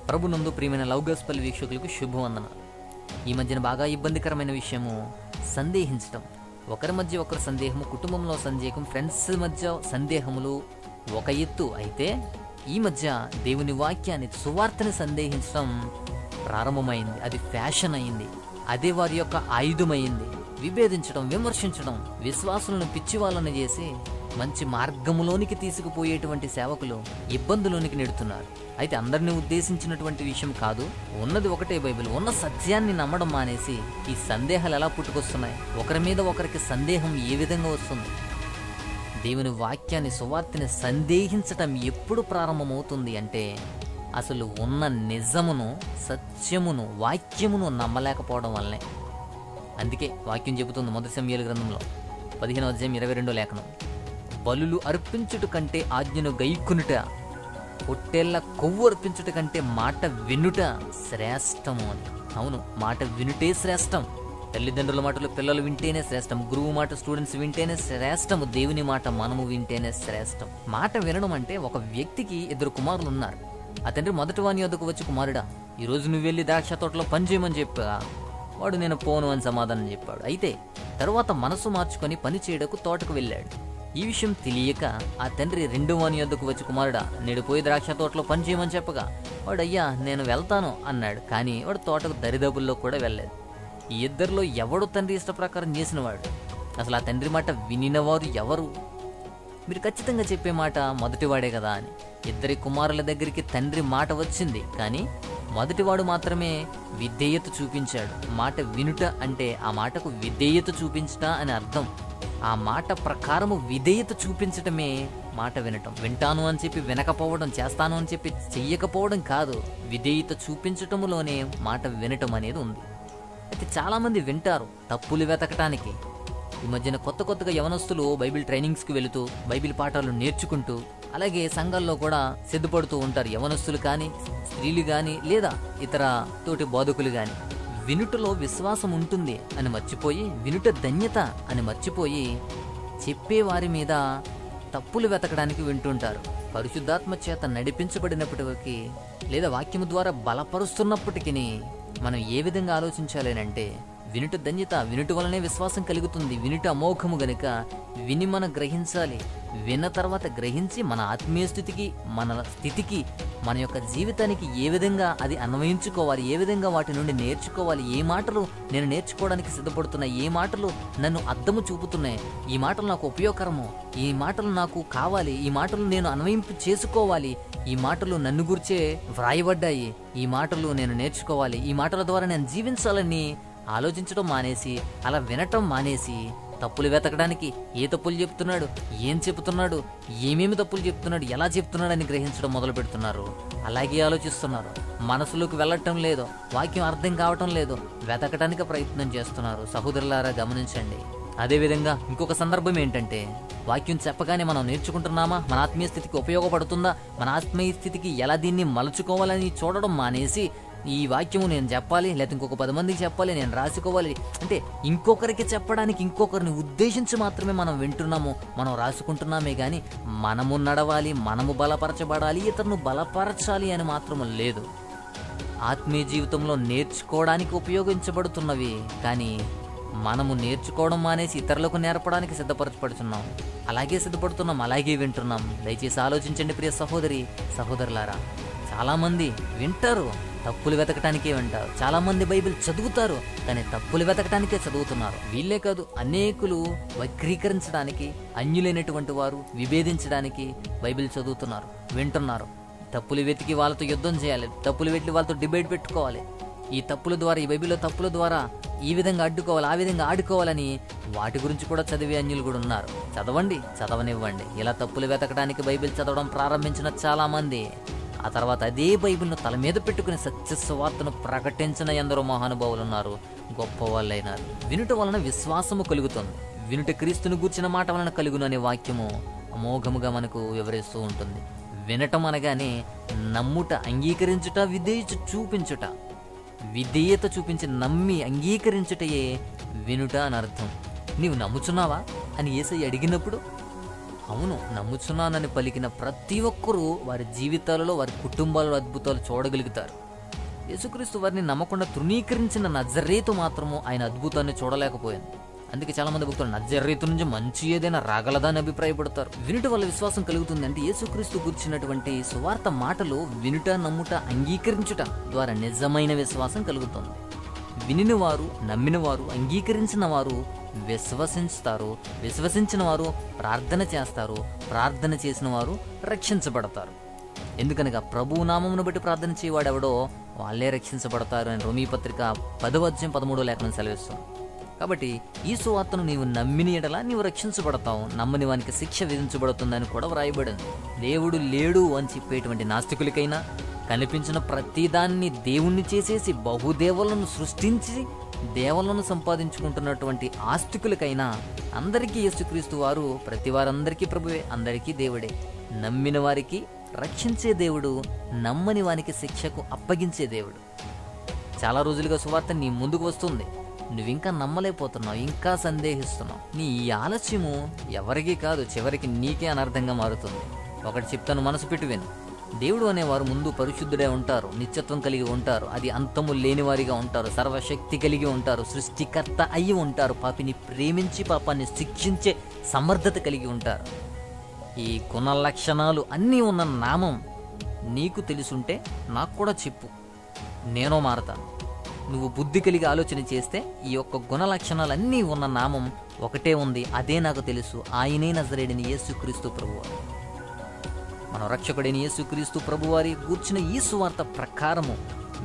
ప్రభునందు ప్రియమైన love gospel వీక్షకులకు శుభవందన. ఈ మధ్యన బాగా ఇబ్బందికరమైన విషయము సందేహించటం. ఒకరి మధ్య ఒకరు సందేహము, కుటుంబంలో సందేహం, ఫ్రెండ్స్ మధ్య సందేహములు ఒక ఎత్తు అయితే, ఈ మధ్య దేవుని వాక్యాన్ని, సువార్తని సందేహించడం ప్రారంభమైంది. అది ఫ్యాషన్ అయింది. అదే వారి యొక్క ఆయుధమైంది. విభేదించడం, విమర్శించడం, విశ్వాసులను పిచ్చివాళ్ళని చేసి మంచి మార్గములోనికి తీసుకుపోయేటువంటి సేవకులు ఇబ్బందులోనికి నెడుతున్నారు. అయితే అందరినీ ఉద్దేశించినటువంటి విషయం కాదు. ఉన్నది ఒకటే బైబిల్. ఉన్న సత్యాన్ని నమ్మడం మానేసి ఈ సందేహాలు ఎలా పుట్టుకొస్తున్నాయి? ఒకరి మీద ఒకరికి సందేహం ఏ విధంగా వస్తుంది? దేవుని వాక్యాన్ని, సువార్తని సందేహించటం ఎప్పుడు ప్రారంభమవుతుంది అంటే, అసలు ఉన్న నిజమును, సత్యమును, వాక్యమును నమ్మలేకపోవడం వల్లనే. అందుకే వాక్యం చెబుతుంది మొదటి సమూయేలు గ్రంథంలో 15వ అధ్యాయం 22వ లేఖనం, బలులు అర్పించుట కంటే ఆజ్ఞను గైకొనుట, పొట్టేళ్ల కొవ్వు అర్పించుట కంటే మాట వినుట శ్రేష్టము అని. అవును, మాట వినుటే శ్రేష్టం. తల్లిదండ్రుల మాటలు పిల్లలు వింటేనే శ్రేష్టం. గురువు మాట స్టూడెంట్స్ వింటేనే శ్రేష్టము. దేవుని మాట మనము వింటేనే శ్రేష్టం. మాట వినడం అంటే, ఒక వ్యక్తికి 2 కుమారులు ఉన్నారు. ఆ తండ్రి మొదటి వాని వద్దకు వచ్చి, కుమారుడా, ఈరోజు నువ్వు వెళ్ళి ద్రాక్ష తోటలో పని చేయమని చెప్పా. వాడు నేను పోను అని సమాధానం చెప్పాడు. అయితే తరువాత మనసు మార్చుకొని పని చేయడకు తోటకు వెళ్ళాడు. ఈ విషయం తెలియక ఆ తండ్రి 2వ వాని వద్దకు వచ్చి, కుమారుడా, నేడు పోయి ద్రాక్ష తోటలో పని చేయమని చెప్పగా వాడు, అయ్యా నేను వెళ్తాను అన్నాడు. కానీ వాడు తోటకు దరిదాపుల్లో కూడా వెళ్ళలేదు. ఈ ఇద్దరిలో ఎవడు తండ్రి ఇష్ట ప్రకారం చేసినవాడు? అసలు ఆ తండ్రి మాట వినినవారు ఎవరు? మీరు ఖచ్చితంగా చెప్పే మాట మొదటివాడే కదా అని. 2 కుమారుల దగ్గరికి తండ్రి మాట వచ్చింది, కానీ మొదటివాడు మాత్రమే విధేయత చూపించాడు. మాట వినుట అంటే ఆ మాటకు విధేయత చూపించట అని అర్థం. ఆ మాట ప్రకారము విధేయత చూపించటమే మాట వినటం. వింటాను అని చెప్పి వినకపోవడం, చేస్తాను అని చెప్పి చెయ్యకపోవడం కాదు. విధేయత చూపించటములోనే మాట వినటం అనేది ఉంది. అయితే చాలామంది వింటారు తప్పులు వెతకటానికి. ఈ మధ్యన కొత్తగా యవనస్తులు బైబిల్ ట్రైనింగ్స్కి వెళుతూ, బైబిల్ పాఠాలు నేర్చుకుంటూ, అలాగే సంఘాల్లో కూడా సిద్ధపడుతూ ఉంటారు. యవనస్తులు కానీ, స్త్రీలు కానీ, లేదా ఇతర తోటి బోధకులు కానీ. వినుటలో విశ్వాసం ఉంటుంది అని మర్చిపోయి, వినుట ధన్యత అని మర్చిపోయి, చెప్పేవారి మీద తప్పులు వెతకడానికి వింటుంటారు. పరిశుద్ధాత్మ చేత నడిపించబడినప్పటికీ, లేదా వాక్యము ద్వారా బలపరుస్తున్నప్పటికీ మనం ఏ విధంగా ఆలోచించాలి అంటే, వినుట ధన్యత, వినుట వలనే విశ్వాసం కలుగుతుంది. వినుట అమోఘము గనుక విని మనం గ్రహించాలి. విన్న తర్వాత గ్రహించి మన ఆత్మీయ స్థితికి, మన స్థితికి, మన యొక్క జీవితానికి ఏ విధంగా అది అన్వయించుకోవాలి, ఏ విధంగా వాటి నుండి నేర్చుకోవాలి, ఏ మాటలు నేను నేర్చుకోవడానికి సిద్ధపడుతున్నాయి, ఏ మాటలు నన్ను అద్దము చూపుతున్నాయి, ఈ మాటలు నాకు ఉపయోగకరము, ఈ మాటలు నాకు కావాలి, ఈ మాటలు నేను అన్వయింపు చేసుకోవాలి, ఈ మాటలు నన్ను గుర్చే వ్రాయబడ్డాయి, ఈ మాటలు నేను నేర్చుకోవాలి, ఈ మాటల ద్వారా నేను జీవించాలని ఆలోచించడం మానేసి, అలా వినటం మానేసి, తప్పులు వెతకడానికి ఏ తప్పులు చెప్తున్నాడు, ఏం చెప్తున్నాడు, ఏమేమి తప్పులు చెప్తున్నాడు, ఎలా చెప్తున్నాడు అని గ్రహించడం మొదలు పెడుతున్నారు. అలాగే ఆలోచిస్తున్నారు. మనసులోకి వెళ్ళటం లేదు, వాక్యం అర్థం కావటం లేదు, వెతకడానికి ప్రయత్నం చేస్తున్నారు. సహోదరులారా గమనించండి. అదేవిధంగా ఇంకొక సందర్భం ఏంటంటే, వాక్యం చెప్పగానే మనం నేర్చుకుంటున్నామా, మన ఆత్మీయ స్థితికి ఉపయోగపడుతుందా, మన ఆత్మీయ స్థితికి ఎలా దీన్ని మలుచుకోవాలని చూడడం మానేసి, ఈ వాక్యము నేను చెప్పాలి, లేకపోతే ఇంకొక 10 మందికి చెప్పాలి, నేను రాసుకోవాలి అంటే ఇంకొకరికి చెప్పడానికి, ఇంకొకరిని ఉద్దేశించి మాత్రమే మనం వింటున్నాము, మనం రాసుకుంటున్నామే కానీ మనము నడవాలి, మనము బలపరచబడాలి, ఇతరును బలపరచాలి అని మాత్రము లేదు. ఆత్మీయ జీవితంలో నేర్చుకోవడానికి ఉపయోగించబడుతున్నవి, కానీ మనము నేర్చుకోవడం మానేసి ఇతరులకు నేర్పడానికి సిద్ధపరచబడుతున్నాం. అలాగే సిద్ధపడుతున్నాం, అలాగే వింటున్నాం. దయచేసి ఆలోచించండి ప్రియ సహోదరి, సహోదరులారా. చాలామంది వింటారు, తప్పులు వెతకటానికే వింటారు. చాలామంది బైబిల్ చదువుతారు, కానీ తప్పులు వెతకటానికే చదువుతున్నారు. వీళ్ళే కాదు, అనేకులు వక్రీకరించడానికి, అన్యులైనటువంటి వారు విభేదించడానికి బైబిల్ చదువుతున్నారు, వింటున్నారు. తప్పులు వెతికి వాళ్ళతో యుద్ధం చేయాలి, తప్పులు వెతికి వాళ్ళతో డిబేట్ పెట్టుకోవాలి. ఈ తప్పుల ద్వారా, ఈ బైబిల్లో తప్పుల ద్వారా ఈ విధంగా అడ్డుకోవాలి, ఆ విధంగా ఆడుకోవాలని వాటి గురించి కూడా చదివే అన్యులు కూడా ఉన్నారు. చదవండి, చదవనివ్వండి. ఇలా తప్పులు వెతకడానికి బైబిల్ చదవడం ప్రారంభించిన చాలామంది ఆ తర్వాత అదే బైబిల్ను తల మీద పెట్టుకుని సత్య సువార్తను ప్రకటించిన ఎందరో మహానుభావులు ఉన్నారు, గొప్ప వాళ్ళైనారు. వినుట వలన విశ్వాసము కలుగుతుంది. వినుట క్రీస్తును గూర్చిన మాట వలన కలుగును అనే వాక్యము అమోఘముగా మనకు వివరిస్తూ ఉంటుంది. వినటం అనగానే నమ్ముట, అంగీకరించుట, విధేయత చూపించుట. విధేయత చూపించి నమ్మి అంగీకరించుటయే వినుట అని అర్థం. నీవు నమ్ముచున్నావా అని యేసయ్య అడిగినప్పుడు అవును, నమ్ముచున్నానని పలికిన ప్రతి ఒక్కరూ వారి జీవితాలలో, వారి కుటుంబాలలో అద్భుతాలు చూడగలుగుతారు. యేసుక్రీస్తు వారిని నమ్మకుండా తృణీకరించిన నజరేతు మాత్రము ఆయన అద్భుతాన్ని చూడలేకపోయింది. అందుకే చాలా మంది భక్తులు నజరేతు నుంచి మంచి ఏదైనా రాగలదా అని అభిప్రాయపడతారు. వినుట వల్ల విశ్వాసం కలుగుతుంది. అంటే యేసుక్రీస్తు గురించినటువంటి సువార్త మాటలు వినుట, నమ్ముట, అంగీకరించుట ద్వారా నిజమైన విశ్వాసం కలుగుతుంది. వినిన వారు, నమ్మిన వారు, అంగీకరించిన వారు విశ్వసిస్తారు. విశ్వసించిన వారు ప్రార్థన చేస్తారు. ప్రార్థన చేసిన వారు రక్షించబడతారు. ఎందుకనగా ప్రభువు నామమును బట్టి ప్రార్థన చేయవాడెవడో వాళ్ళే రక్షించబడతారు అని రోమీ పత్రిక 10:13 లేఖనం సెలవిస్తుంది. కాబట్టి ఈ సువార్తను నీవు నమ్మిన ఎడల నీవు రక్షించబడతావు, నమ్మని వానికి శిక్ష విధించబడుతుందని కూడా వ్రాయబడింది. దేవుడు లేడు అని చెప్పేటువంటి నాస్తికులకైనా, కనిపించిన ప్రతిదాన్ని దేవుణ్ణి చేసేసి బహుదేవులను సృష్టించి దేవలను సంపాదించుకుంటున్నటువంటి ఆస్తికులకైనా అందరికీ యేసుక్రీస్తు వారు ప్రతి వారందరికీ ప్రభువే, అందరికీ దేవుడే. నమ్మిన వారికి రక్షించే దేవుడు, నమ్మని వానికి శిక్షకు అప్పగించే దేవుడు. చాలా రోజులుగా సువార్త నీ ముందుకు వస్తుంది, నువ్వింకా నమ్మలేకపోతున్నావు, ఇంకా సందేహిస్తున్నావు. నీ ఈ ఆలస్యము ఎవరికీ కాదు, చివరికి నీకే అనర్థంగా మారుతుంది. ఒకటి చెప్తాను, మనసు పెట్టి విను. దేవుడు అనేవారు ముందు పరిశుద్ధుడే ఉంటారు, నిత్యత్వం కలిగి ఉంటారు, అది అంతము లేనివారిగా ఉంటారు, సర్వశక్తి కలిగి ఉంటారు, సృష్టికర్త అయి ఉంటారు, పాపిని ప్రేమించి పాపాన్ని శిక్షించే సమర్థత కలిగి ఉంటారు. ఈ గుణ లక్షణాలు అన్నీ ఉన్న నామం నీకు తెలుసుంటే నాకు కూడా చెప్పు, నేనో మారతాను. నువ్వు బుద్ధి కలిగి ఆలోచన చేస్తే ఈ యొక్క గుణ లక్షణాలన్నీ ఉన్న నామం ఒకటే ఉంది, అదే నాకు తెలుసు, ఆయనే నజరేయుడైన యేసుక్రీస్తు ప్రభువారు. మన రక్షకుడైన యేసుక్రీస్తు ప్రభువారి కూర్చున్న ఈ సువార్త ప్రకారము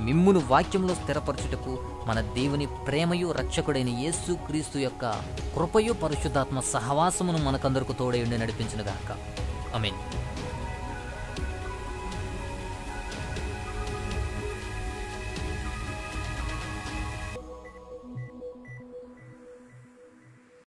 మిమ్మును వాక్యంలో స్థిరపరచుటకు మన దేవుని ప్రేమయు రక్షకుడైన యేసుక్రీస్తు యొక్క కృపయు పరిశుద్ధాత్మ సహవాసమును మనకందరకు తోడై ఉండి నడిపించునుగాక. ఆమేన్.